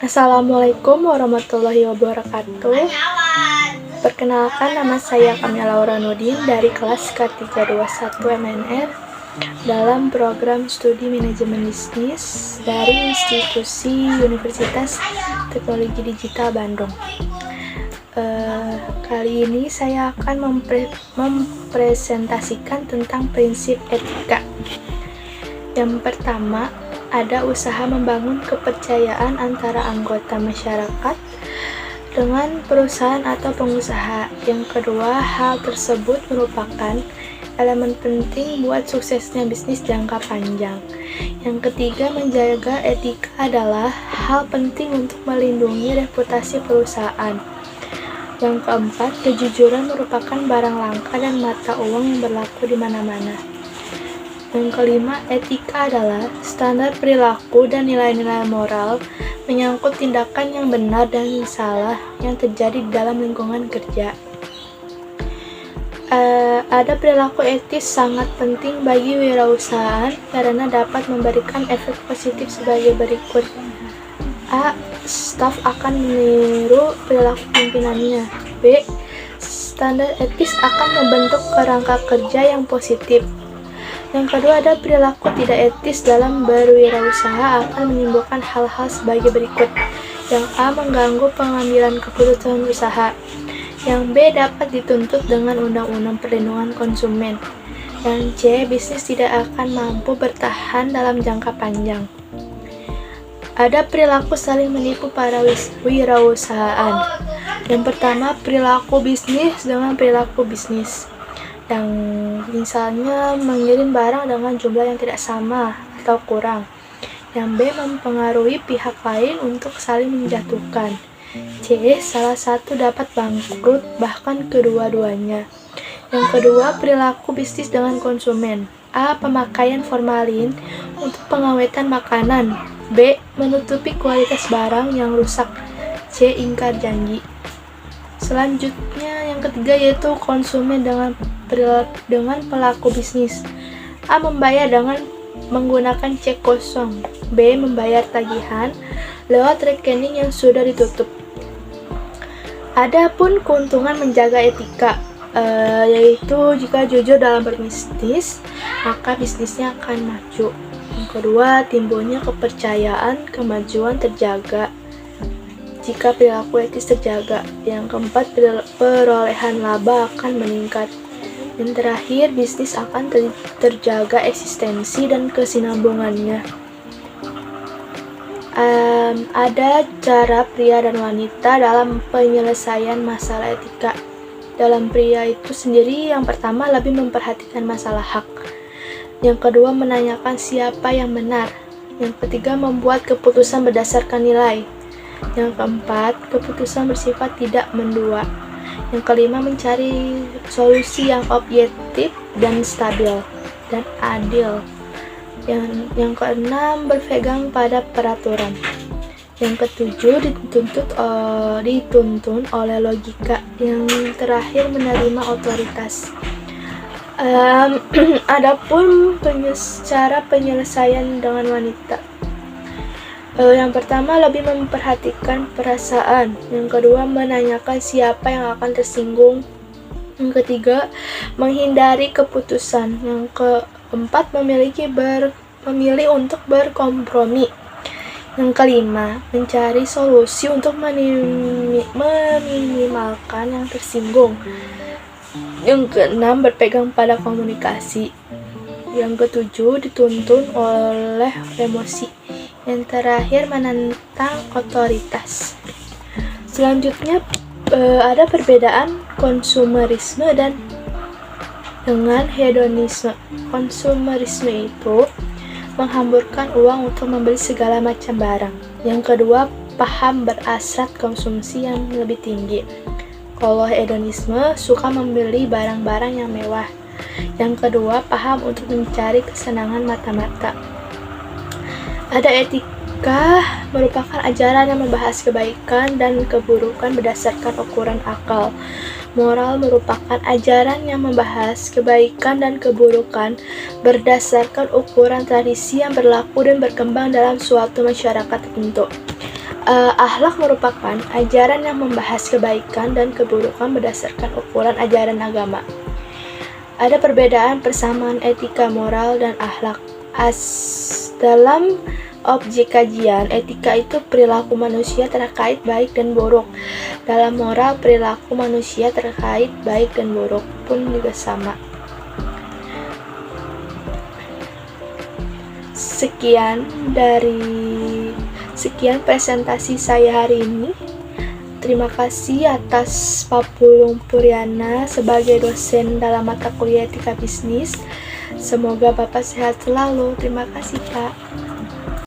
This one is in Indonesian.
Assalamualaikum warahmatullahi wabarakatuh. Perkenalkan, nama saya Kamia Laura Nudin dari kelas K321 MNR dalam program studi manajemen bisnis dari institusi Universitas Teknologi Digital Bandung. Kali ini saya akan mempresentasikan tentang prinsip etika. Yang pertama, ada usaha membangun kepercayaan antara anggota masyarakat dengan perusahaan atau pengusaha. Yang kedua, hal tersebut merupakan elemen penting buat suksesnya bisnis jangka panjang. Yang ketiga, menjaga etika adalah hal penting untuk melindungi reputasi perusahaan. Yang keempat, kejujuran merupakan barang langka dan mata uang yang berlaku di mana-mana. Yang kelima, etika adalah standar perilaku dan nilai-nilai moral menyangkut tindakan yang benar dan salah yang terjadi di dalam lingkungan kerja. Ada perilaku etis sangat penting bagi wirausahaan karena dapat memberikan efek positif sebagai berikut. A. Staf akan meniru perilaku pimpinannya. B. Standar etis akan membentuk kerangka kerja yang positif. Yang kedua, ada perilaku tidak etis dalam berwirausaha akan menimbulkan hal-hal sebagai berikut. Yang A. Mengganggu pengambilan keputusan usaha. Yang B. Dapat dituntut dengan Undang-Undang Perlindungan Konsumen. Yang C. Bisnis tidak akan mampu bertahan dalam jangka panjang. Ada perilaku saling menipu para wirausahaan. Yang pertama, perilaku bisnis dengan perilaku bisnis. Yang misalnya mengirim barang dengan jumlah yang tidak sama atau kurang. Yang B. Mempengaruhi pihak lain untuk saling menjatuhkan. C. Salah satu dapat bangkrut, bahkan kedua-duanya. Yang kedua, perilaku bisnis dengan konsumen. A. Pemakaian formalin untuk pengawetan makanan. B. Menutupi kualitas barang yang rusak. C. Ingkar janji. Selanjutnya, yang ketiga yaitu konsumen dengan pelaku bisnis. A. Membayar dengan menggunakan cek kosong. B. Membayar tagihan lewat rekening yang sudah ditutup. Adapun keuntungan menjaga etika, yaitu jika jujur dalam berbisnis, maka bisnisnya akan maju. Yang kedua, timbulnya kepercayaan, kemajuan terjaga jika perilaku etis terjaga. Yang keempat, perolehan laba akan meningkat. Yang terakhir, bisnis akan terjaga eksistensi dan kesinambungannya. Ada cara pria dan wanita dalam penyelesaian masalah etika. Dalam pria itu sendiri, yang pertama lebih memperhatikan masalah hak. Yang kedua, menanyakan siapa yang benar. Yang ketiga, membuat keputusan berdasarkan nilai. Yang keempat, keputusan bersifat tidak mendua. Yang kelima, mencari solusi yang objektif dan stabil dan adil. Yang keenam, berpegang pada peraturan. Yang ketujuh, dituntun oleh logika. Yang terakhir, menerima otoritas. Adapun cara penyelesaian dengan wanita. Yang pertama, lebih memperhatikan perasaan. Yang kedua, menanyakan siapa yang akan tersinggung. Yang ketiga, menghindari keputusan. Yang keempat, memilih untuk berkompromi. Yang kelima, mencari solusi untuk meminimalkan yang tersinggung. Yang keenam, berpegang pada komunikasi. Yang ketujuh, dituntun oleh emosi. Yang terakhir, menentang otoritas. Selanjutnya, ada perbedaan konsumerisme dengan hedonisme. Konsumerisme itu menghamburkan uang untuk membeli segala macam barang. Yang kedua, paham berasrat konsumsi yang lebih tinggi. Kalau hedonisme suka membeli barang-barang yang mewah. Yang kedua, paham untuk mencari kesenangan mata-mata. Ada etika, merupakan ajaran yang membahas kebaikan dan keburukan berdasarkan ukuran akal. Moral merupakan ajaran yang membahas kebaikan dan keburukan berdasarkan ukuran tradisi yang berlaku dan berkembang dalam suatu masyarakat tertentu. Akhlak merupakan ajaran yang membahas kebaikan dan keburukan berdasarkan ukuran ajaran agama. Ada perbedaan persamaan etika, moral, dan akhlak. Dalam objek kajian, etika itu perilaku manusia terkait baik dan buruk. Dalam moral, perilaku manusia terkait baik dan buruk pun juga sama. Sekian presentasi saya hari ini. Terima kasih atas Pak Pulung Puriana sebagai dosen dalam mata kuliah etika bisnis. Semoga Bapak sehat selalu. Terima kasih, Pak.